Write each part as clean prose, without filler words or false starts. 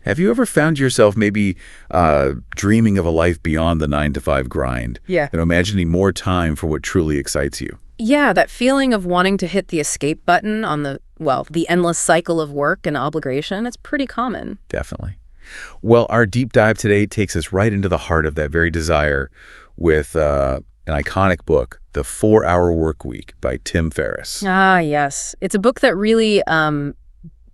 Have you ever found yourself maybe dreaming of a life beyond the 9-to-5 grind? Yeah. Imagining more time for what truly excites you? Yeah, that feeling of wanting to hit the escape button on the endless cycle of work and obligation, it's pretty common. Definitely. Well, our deep dive today takes us right into the heart of that very desire with an iconic book, The 4-Hour Workweek by Tim Ferriss. Ah, yes. It's a book that really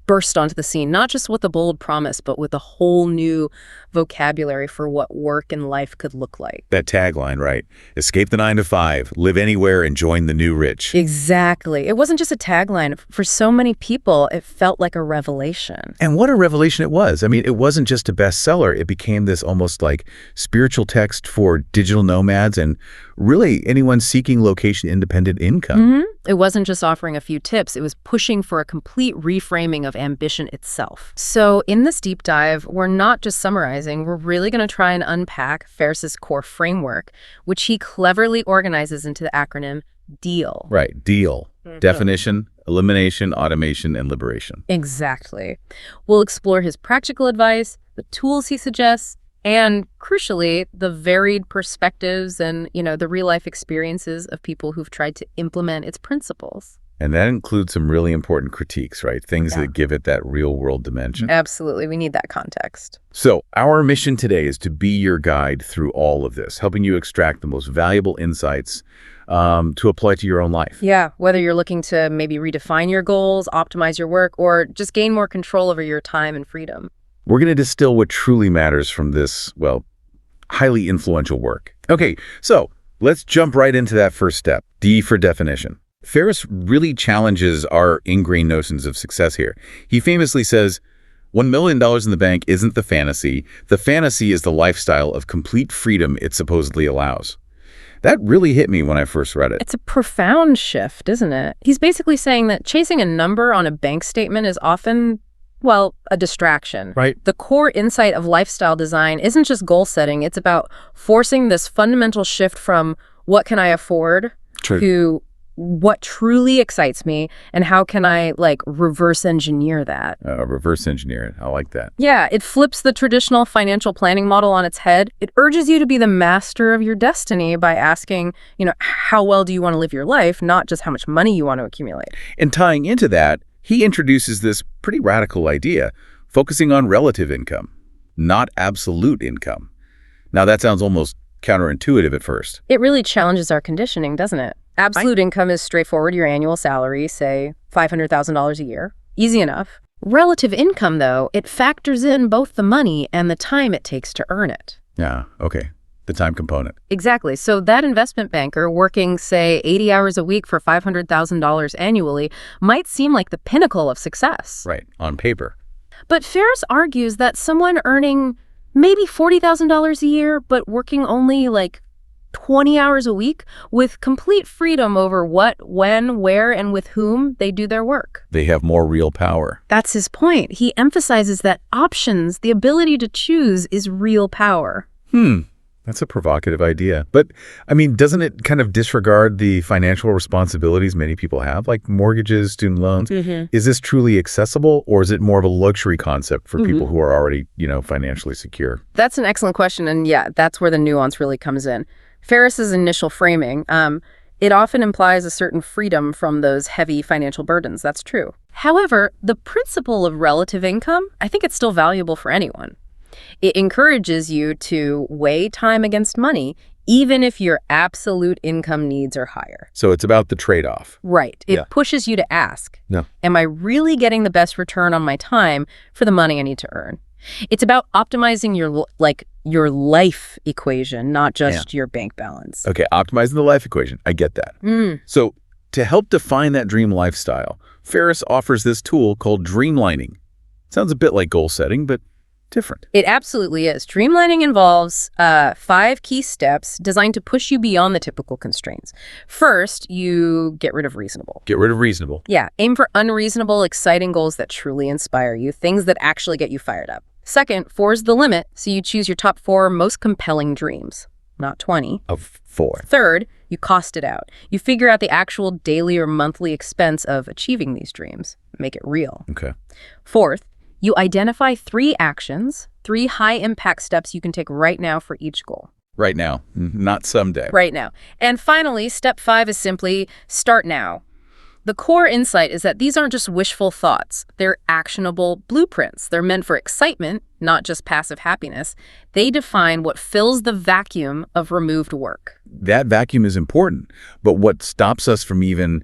burst onto the scene, not just with a bold promise, but with a whole new vocabulary for what work and life could look like. That tagline, right? Escape the 9-to-5, live anywhere, and join the new rich. Exactly. It wasn't just a tagline. For so many people, it felt like a revelation. And what a revelation it was. It wasn't just a bestseller. It became this almost like spiritual text for digital nomads and really anyone seeking location-independent income. Mm-hmm. It wasn't just offering a few tips. It was pushing for a complete reframing of ambition itself. So in this deep dive, we're not just summarizing. We're really going to try and unpack Ferriss's core framework, which he cleverly organizes into the acronym DEAL. Right, DEAL. Mm-hmm. Definition, elimination, automation, and liberation. Exactly. We'll explore his practical advice, the tools he suggests, and crucially, the varied perspectives and, the real-life experiences of people who've tried to implement its principles. And that includes some really important critiques, right? Things that give it that real-world dimension. Absolutely. We need that context. So our mission today is to be your guide through all of this, helping you extract the most valuable insights to apply to your own life. Yeah, whether you're looking to maybe redefine your goals, optimize your work, or just gain more control over your time and freedom. We're going to distill what truly matters from this, highly influential work. Okay, so let's jump right into that first step, D for definition. Ferriss really challenges our ingrained notions of success here. He famously says, $1 million in the bank isn't the fantasy. The fantasy is the lifestyle of complete freedom it supposedly allows. That really hit me when I first read it. It's a profound shift, isn't it? He's basically saying that chasing a number on a bank statement is often, a distraction. Right. The core insight of lifestyle design isn't just goal setting. It's about forcing this fundamental shift from what can I afford to what truly excites me and how can I reverse engineer that. Reverse engineer it. I like that. Yeah, it flips the traditional financial planning model on its head. It urges you to be the master of your destiny by asking, how well do you want to live your life, not just how much money you want to accumulate. And tying into that, he introduces this pretty radical idea, focusing on relative income, not absolute income. Now that sounds almost counterintuitive at first. It really challenges our conditioning, doesn't it? Absolute income is straightforward, your annual salary, say $500,000 a year. Easy enough. Relative income, though, it factors in both the money and the time it takes to earn it. Yeah, okay. The time component. Exactly. So that investment banker working, say, 80 hours a week for $500,000 annually might seem like the pinnacle of success. Right, on paper. But Ferriss argues that someone earning maybe $40,000 a year, but working only 20 hours a week with complete freedom over what, when, where, and with whom they do their work. They have more real power. That's his point. He emphasizes that options, the ability to choose, is real power. That's a provocative idea. But, doesn't it kind of disregard the financial responsibilities many people have, like mortgages, student loans? Mm-hmm. Is this truly accessible, or is it more of a luxury concept for people who are already, financially secure? That's an excellent question. And yeah, that's where the nuance really comes in. Ferriss's initial framing, it often implies a certain freedom from those heavy financial burdens. That's true. However, the principle of relative income, I think it's still valuable for anyone. It encourages you to weigh time against money, even if your absolute income needs are higher. So it's about the trade-off. Right. It pushes you to ask, No. Am I really getting the best return on my time for the money I need to earn? It's about optimizing your life equation, not just your bank balance. Okay, optimizing the life equation. I get that. So to help define that dream lifestyle, Ferriss offers this tool called dreamlining. Sounds a bit like goal setting, but different. It absolutely is. Dreamlining involves 5 key steps designed to push you beyond the typical constraints. First, you get rid of reasonable. Get rid of reasonable. Yeah, aim for unreasonable, exciting goals that truly inspire you, things that actually get you fired up. Second, 4 is the limit, so you choose your top 4 most compelling dreams, not 20. Of 4. Third, you cost it out. You figure out the actual daily or monthly expense of achieving these dreams. Make it real. Okay. Fourth, You identify 3 actions, 3 high-impact steps you can take right now for each goal. Right now, not someday. Right now. And finally, step 5 is simply start now. The core insight is that these aren't just wishful thoughts. They're actionable blueprints. They're meant for excitement, not just passive happiness. They define what fills the vacuum of removed work. That vacuum is important, but what stops us from even,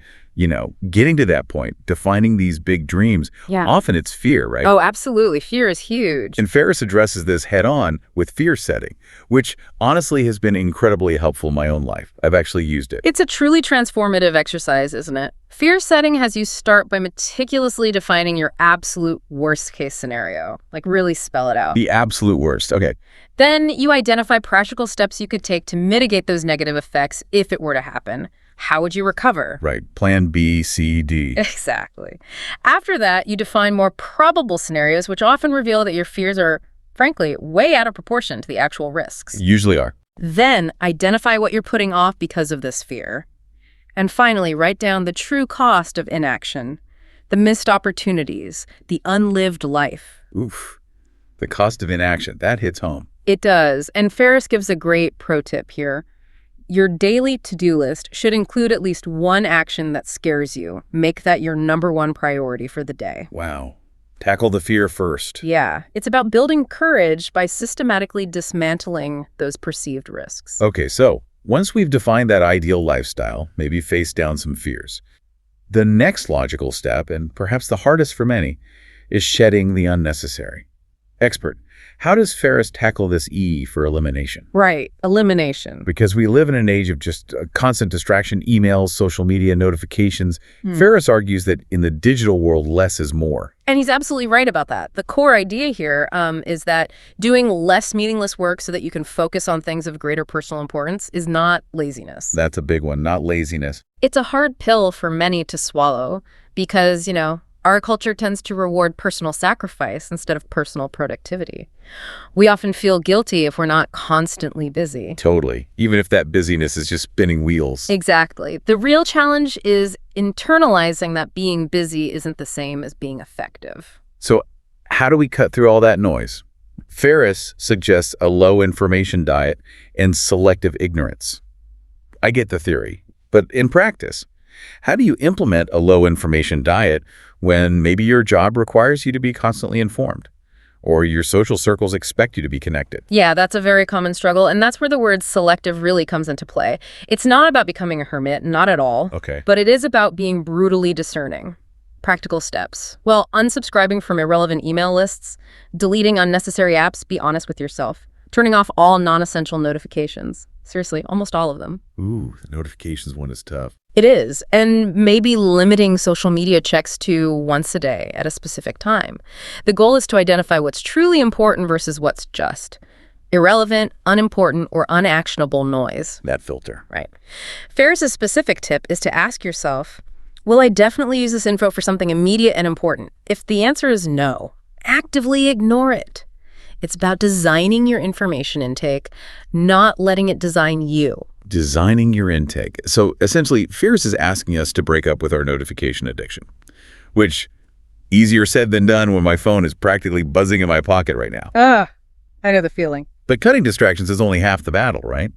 getting to that point, defining these big dreams, often it's fear, right? Oh, absolutely. Fear is huge. And Ferriss addresses this head-on with fear setting, which honestly has been incredibly helpful in my own life. I've actually used it. It's a truly transformative exercise, isn't it? Fear setting has you start by meticulously defining your absolute worst-case scenario. Like, really spell it out. The absolute worst. Okay. Then you identify practical steps you could take to mitigate those negative effects if it were to happen. How would you recover? Right. Plan B, C, D. Exactly. After that, you define more probable scenarios, which often reveal that your fears are, frankly, way out of proportion to the actual risks. Usually are. Then identify what you're putting off because of this fear. And finally, write down the true cost of inaction, the missed opportunities, the unlived life. Oof. The cost of inaction. That hits home. It does. And Ferriss gives a great pro tip here. Your daily to-do list should include at least one action that scares you. Make that your #1 priority for the day. Wow. Tackle the fear first. Yeah. It's about building courage by systematically dismantling those perceived risks. Okay, so once we've defined that ideal lifestyle, maybe face down some fears, the next logical step, and perhaps the hardest for many, is shedding the unnecessary. Expert, how does Ferriss tackle this E for elimination? Right, elimination. Because we live in an age of just constant distraction, emails, social media, notifications. Ferriss argues that in the digital world, less is more. And he's absolutely right about that. The core idea here is that doing less meaningless work so that you can focus on things of greater personal importance is not laziness. That's a big one, not laziness. It's a hard pill for many to swallow because, our culture tends to reward personal sacrifice instead of personal productivity. We often feel guilty if we're not constantly busy. Totally. Even if that busyness is just spinning wheels. Exactly. The real challenge is internalizing that being busy isn't the same as being effective. So how do we cut through all that noise? Ferriss suggests a low information diet and selective ignorance. I get the theory, but in practice, how do you implement a low information diet when maybe your job requires you to be constantly informed or your social circles expect you to be connected? Yeah, that's a very common struggle, and that's where the word selective really comes into play. It's not about becoming a hermit, not at all. Okay. But it is about being brutally discerning. Practical steps. Well, unsubscribing from irrelevant email lists, deleting unnecessary apps, be honest with yourself, turning off all non-essential notifications. Seriously, almost all of them. Ooh, the notifications one is tough. It is, and maybe limiting social media checks to once a day at a specific time. The goal is to identify what's truly important versus what's just irrelevant, unimportant, or unactionable noise. That filter. Right. Ferriss's specific tip is to ask yourself, will I definitely use this info for something immediate and important? If the answer is no, actively ignore it. It's about designing your information intake, not letting it design you. Designing your intake. So essentially, Ferriss is asking us to break up with our notification addiction, which easier said than done when my phone is practically buzzing in my pocket right now. I know the feeling. But cutting distractions is only half the battle, right?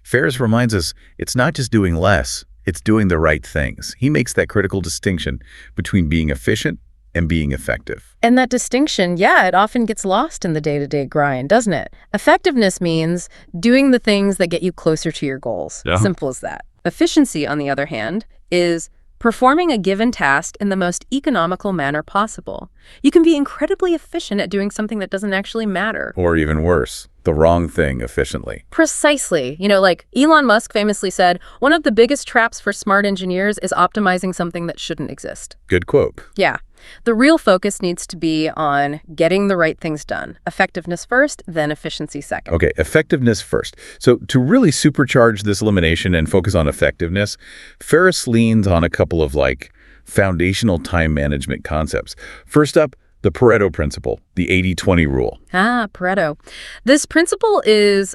Ferriss reminds us it's not just doing less, it's doing the right things. He makes that critical distinction between being efficient and being effective. And that distinction, it often gets lost in the day-to-day grind, doesn't it? Effectiveness means doing the things that get you closer to your goals. Yeah. Simple as that. Efficiency, on the other hand, is performing a given task in the most economical manner possible. You can be incredibly efficient at doing something that doesn't actually matter. Or even worse, the wrong thing efficiently. Precisely. Like Elon Musk famously said, one of the biggest traps for smart engineers is optimizing something that shouldn't exist. Good quote. Yeah. The real focus needs to be on getting the right things done. Effectiveness first, then efficiency second. Okay, effectiveness first. So to really supercharge this elimination and focus on effectiveness, Ferriss leans on a couple of foundational time management concepts. First up, the Pareto principle, the 80-20 rule. Pareto. This principle is,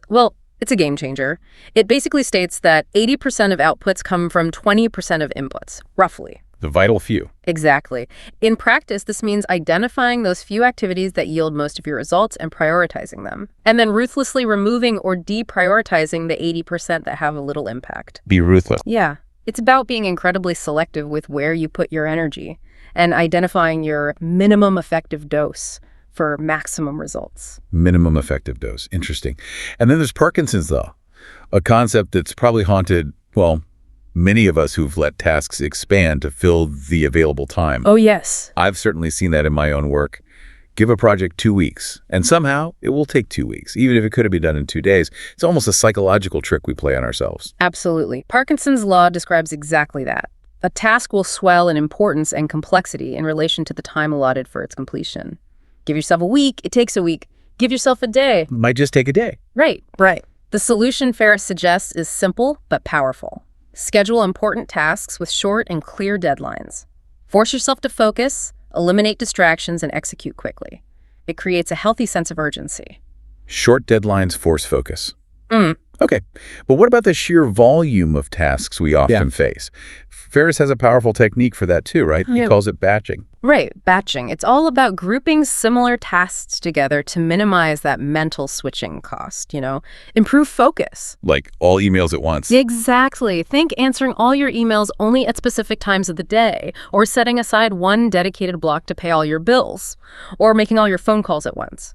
it's a game changer. It basically states that 80% of outputs come from 20% of inputs, roughly. The vital few. Exactly. In practice, this means identifying those few activities that yield most of your results and prioritizing them, and then ruthlessly removing or deprioritizing the 80% that have a little impact. Be ruthless. Yeah. It's about being incredibly selective with where you put your energy and identifying your minimum effective dose for maximum results. Minimum effective dose. Interesting. And then there's Parkinson's, though, a concept that's probably haunted, well, many of us who've let tasks expand to fill the available time. Oh, yes. I've certainly seen that in my own work. Give a project 2 weeks, and somehow it will take 2 weeks, even if it could have been done in 2 days. It's almost a psychological trick we play on ourselves. Absolutely. Parkinson's law describes exactly that. A task will swell in importance and complexity in relation to the time allotted for its completion. Give yourself a week, it takes a week. Give yourself a day. Might just take a day. Right. The solution Ferriss suggests is simple but powerful. Schedule important tasks with short and clear deadlines. Force yourself to focus, eliminate distractions, and execute quickly. It creates a healthy sense of urgency. Short deadlines force focus. Okay, but what about the sheer volume of tasks we often face? Ferriss has a powerful technique for that too, right? He calls it batching. Right, batching. It's all about grouping similar tasks together to minimize that mental switching cost, Improve focus. Like all emails at once. Exactly. Think answering all your emails only at specific times of the day, or setting aside one dedicated block to pay all your bills, or making all your phone calls at once.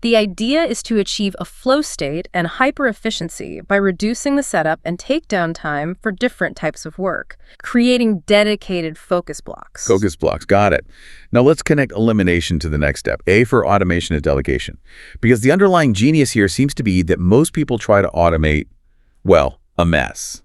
The idea is to achieve a flow state and hyper-efficiency by reducing the setup and takedown time for different types of work, creating dedicated focus blocks. Focus blocks, got it. Now let's connect elimination to the next step, A for automation and delegation. Because the underlying genius here seems to be that most people try to automate, well, a mess.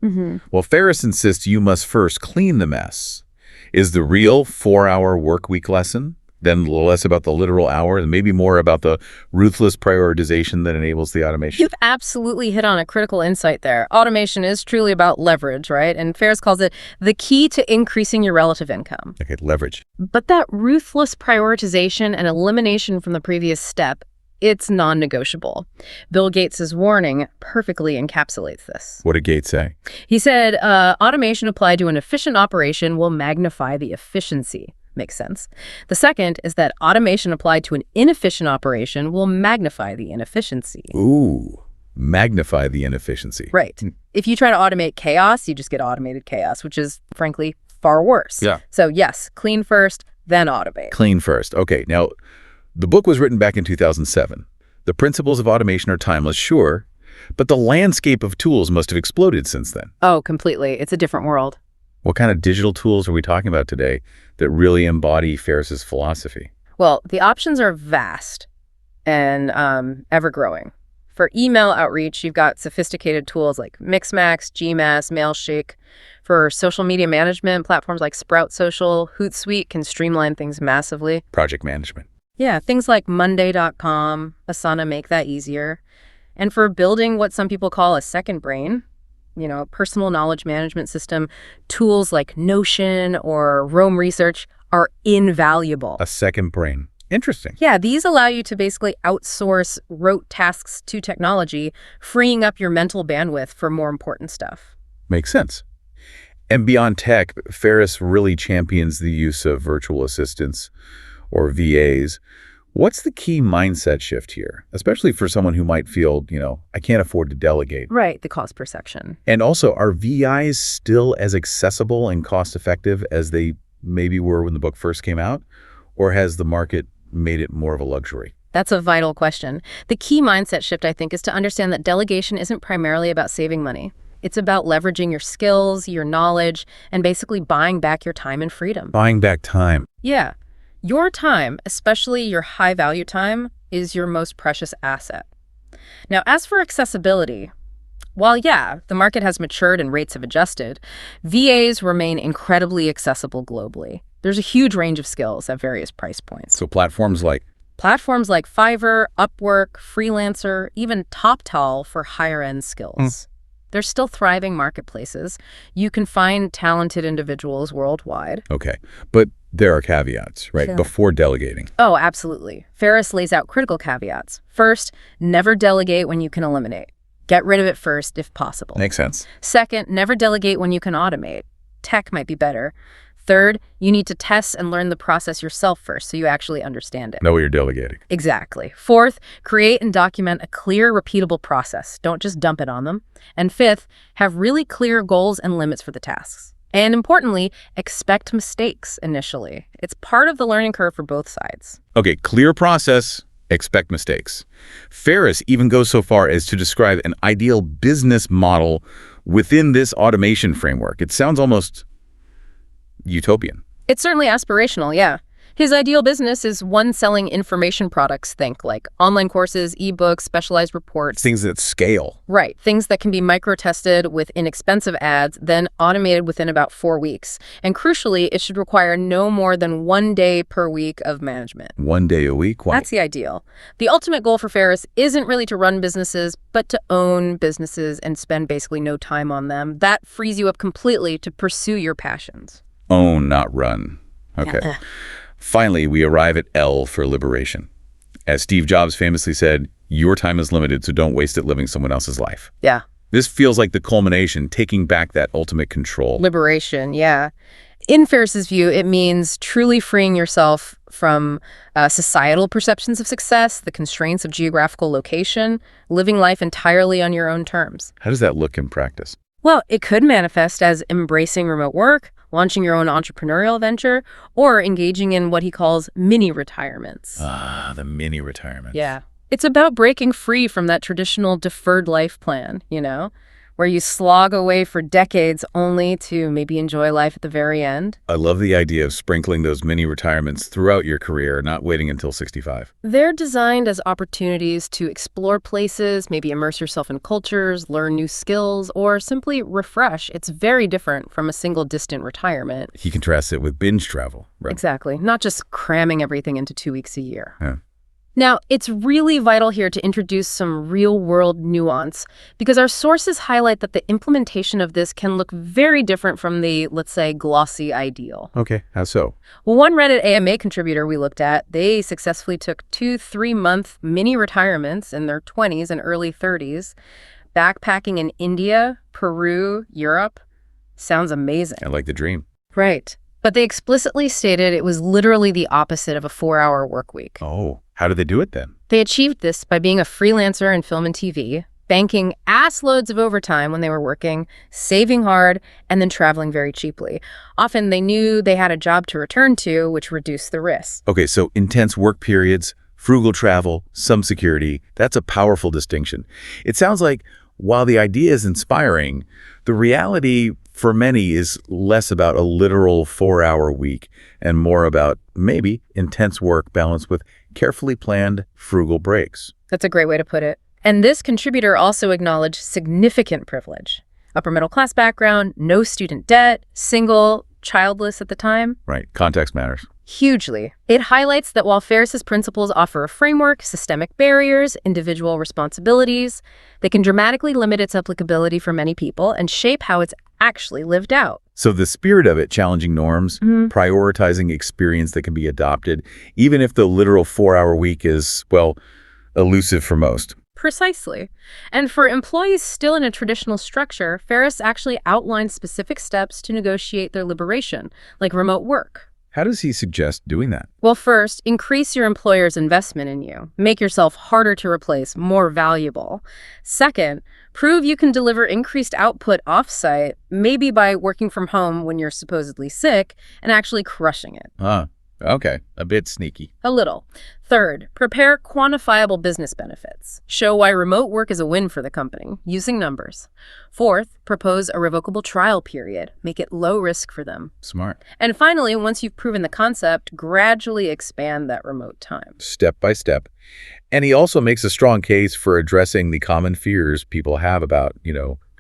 Well, Ferriss insists you must first clean the mess. Is the real 4-hour work week lesson then less about the literal hour and maybe more about the ruthless prioritization that enables the automation? You've absolutely hit on a critical insight there. Automation is truly about leverage, right? And Ferriss calls it the key to increasing your relative income. Okay, leverage. But that ruthless prioritization and elimination from the previous step, it's non-negotiable. Bill Gates' warning perfectly encapsulates this. What did Gates say? He said, automation applied to an efficient operation will magnify the efficiency. Makes sense. The second is that automation applied to an inefficient operation will magnify the inefficiency. Ooh, magnify the inefficiency. Right. If you try to automate chaos, you just get automated chaos, which is, frankly, far worse. Yeah. So yes, clean first, then automate. Clean first. Okay, now, the book was written back in 2007. The principles of automation are timeless, sure, but the landscape of tools must have exploded since then. Oh, completely. It's a different world. What kind of digital tools are we talking about today that really embody Ferriss's philosophy? Well, the options are vast and ever-growing. For email outreach, you've got sophisticated tools like Mixmax, Gmass, Mailshake. For social media management, platforms like Sprout Social, Hootsuite can streamline things massively. Project management. Yeah, things like Monday.com, Asana make that easier. And for building what some people call a second brain, personal knowledge management system, tools like Notion or Rome Research are invaluable. A second brain. Interesting. Yeah, these allow you to basically outsource rote tasks to technology, freeing up your mental bandwidth for more important stuff. Makes sense. And beyond tech, Ferriss really champions the use of virtual assistants or VAs. What's the key mindset shift here, especially for someone who might feel, I can't afford to delegate? Right, the cost per section. And also, are VIs still as accessible and cost-effective as they maybe were when the book first came out? Or has the market made it more of a luxury? That's a vital question. The key mindset shift, I think, is to understand that delegation isn't primarily about saving money. It's about leveraging your skills, your knowledge, and basically buying back your time and freedom. Buying back time. Yeah. Your time, especially your high-value time, is your most precious asset. Now, as for accessibility, while, the market has matured and rates have adjusted, VAs remain incredibly accessible globally. There's a huge range of skills at various price points. So platforms like Fiverr, Upwork, Freelancer, even TopTal for higher-end skills. They're still thriving marketplaces. You can find talented individuals worldwide. Okay, but there are caveats, right, before delegating. Oh, absolutely. Ferriss lays out critical caveats. First, never delegate when you can eliminate. Get rid of it first if possible. Makes sense. Second, never delegate when you can automate. Tech might be better. Third, you need to test and learn the process yourself first so you actually understand it. Know what you're delegating. Exactly. Fourth, create and document a clear, repeatable process. Don't just dump it on them. And fifth, have really clear goals and limits for the tasks. And importantly, expect mistakes initially. It's part of the learning curve for both sides. Okay, clear process, expect mistakes. Ferriss even goes so far as to describe an ideal business model within this automation framework. It sounds almost utopian. It's certainly aspirational, yeah. His ideal business is one selling information products, think like online courses, ebooks, specialized reports. Things that scale. Right. Things that can be micro-tested with inexpensive ads, then automated within about 4 weeks. And crucially, it should require no more than 1 day per week of management. 1 day a week? Why? That's the ideal. The ultimate goal for Ferriss isn't really to run businesses, but to own businesses and spend basically no time on them. That frees you up completely to pursue your passions. Own, not run. Okay. Yeah. Finally, we arrive at L for liberation. As Steve Jobs famously said, your time is limited, so don't waste it living someone else's life. Yeah. This feels like the culmination, taking back that ultimate control. Liberation, yeah. In Ferriss's view, it means truly freeing yourself from societal perceptions of success, the constraints of geographical location, living life entirely on your own terms. How does that look in practice? Well, it could manifest as embracing remote work, launching your own entrepreneurial venture, or engaging in what he calls mini retirements. Ah, the mini retirement. Yeah. It's about breaking free from that traditional deferred life plan, where you slog away for decades only to maybe enjoy life at the very end. I love the idea of sprinkling those mini retirements throughout your career, not waiting until 65. They're designed as opportunities to explore places, maybe immerse yourself in cultures, learn new skills, or simply refresh. It's very different from a single distant retirement. He contrasts it with binge travel. Right? Exactly. Not just cramming everything into 2 weeks a year. Yeah. Now, it's really vital here to introduce some real-world nuance because our sources highlight that the implementation of this can look very different from the, let's say, glossy ideal. Okay, how so? Well, one Reddit AMA contributor we looked at, they successfully took 2 3-month mini retirements in their 20s and early 30s, backpacking in India, Peru, Europe. Sounds amazing. I like the dream. Right. But they explicitly stated it was literally the opposite of a 4-hour work week. Oh, how did they do it then? They achieved this by being a freelancer in film and TV, banking ass loads of overtime when they were working, saving hard, and then traveling very cheaply. Often they knew they had a job to return to, which reduced the risk. Okay, so intense work periods, frugal travel, some security. That's a powerful distinction. It sounds like while the idea is inspiring, the reality for many is less about a literal 4-hour week and more about maybe intense work balanced with carefully planned, frugal breaks. That's a great way to put it. And this contributor also acknowledged significant privilege. Upper middle class background, no student debt, single, childless at the time. Right, context matters. Hugely. It highlights that while Ferriss's principles offer a framework, systemic barriers, individual responsibilities, they can dramatically limit its applicability for many people and shape how it's actually lived out. So the spirit of it, challenging norms, prioritizing experience that can be adopted, even if the literal 4-hour week is, well, elusive for most. Precisely. And for employees still in a traditional structure, Ferriss actually outlines specific steps to negotiate their liberation, like remote work. How does he suggest doing that? Well, first, increase your employer's investment in you. Make yourself harder to replace, more valuable. Second, prove you can deliver increased output offsite, maybe by working from home when you're supposedly sick and actually crushing it. Okay. A bit sneaky. A little. Third, prepare quantifiable business benefits. Show why remote work is a win for the company, using numbers. Fourth, propose a revocable trial period. Make it low risk for them. Smart. And finally, once you've proven the concept, gradually expand that remote time. Step by step. And he also makes a strong case for addressing the common fears people have about,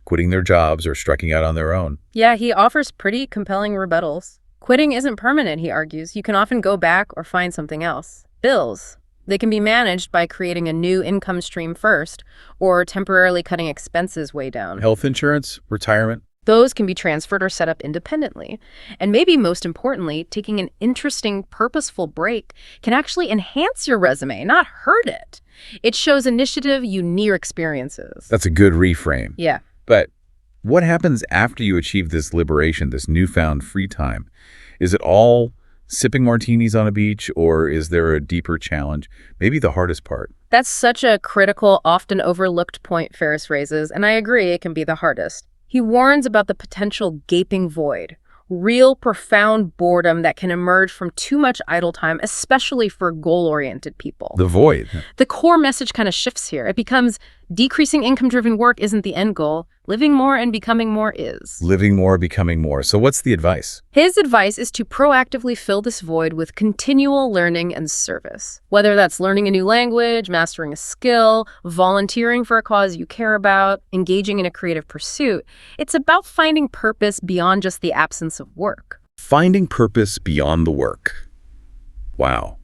quitting their jobs or striking out on their own. Yeah, he offers pretty compelling rebuttals. Quitting isn't permanent, he argues. You can often go back or find something else. Bills. They can be managed by creating a new income stream first or temporarily cutting expenses way down. Health insurance, retirement. Those can be transferred or set up independently. And maybe most importantly, taking an interesting, purposeful break can actually enhance your resume, not hurt it. It shows initiative you near experiences. That's a good reframe. Yeah. But what happens after you achieve this liberation, this newfound free time? Is it all sipping martinis on a beach, or is there a deeper challenge? Maybe the hardest part. That's such a critical, often overlooked point Ferriss raises, and I agree it can be the hardest. He warns about the potential gaping void, real profound boredom that can emerge from too much idle time, especially for goal-oriented people. The void. The core message kind of shifts here. It becomes decreasing income-driven work isn't the end goal. Living more and becoming more is. Living more, becoming more. So what's the advice? His advice is to proactively fill this void with continual learning and service. Whether that's learning a new language, mastering a skill, volunteering for a cause you care about, engaging in a creative pursuit, it's about finding purpose beyond just the absence of work. Finding purpose beyond the work. Wow.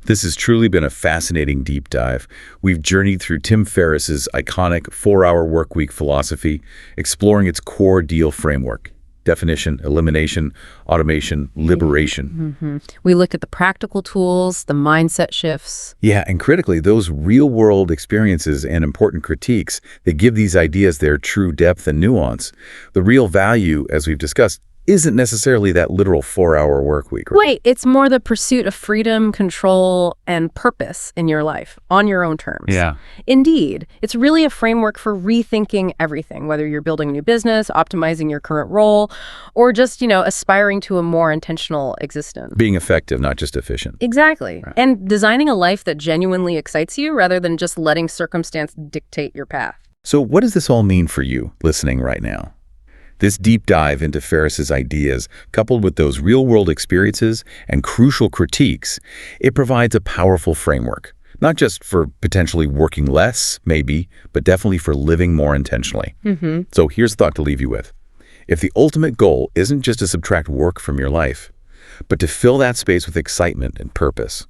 This has truly been a fascinating deep dive. We've journeyed through Tim Ferriss's iconic 4-hour workweek philosophy, exploring its core deal framework: definition, elimination, automation, liberation. We looked at the practical tools, the mindset shifts. Yeah, and critically, those real-world experiences and important critiques that give these ideas their true depth and nuance. The real value, as we've discussed, isn't necessarily that literal 4-hour work week. Right? Wait, it's more the pursuit of freedom, control, and purpose in your life, on your own terms. Yeah. Indeed, it's really a framework for rethinking everything, whether you're building a new business, optimizing your current role, or just, aspiring to a more intentional existence. Being effective, not just efficient. Exactly. Right. And designing a life that genuinely excites you rather than just letting circumstance dictate your path. So what does this all mean for you listening right now? This deep dive into Ferriss's ideas, coupled with those real-world experiences and crucial critiques, it provides a powerful framework, not just for potentially working less, maybe, but definitely for living more intentionally. So here's a thought to leave you with. If the ultimate goal isn't just to subtract work from your life, but to fill that space with excitement and purpose,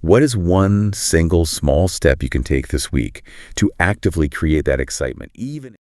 what is one single small step you can take this week to actively create that excitement, even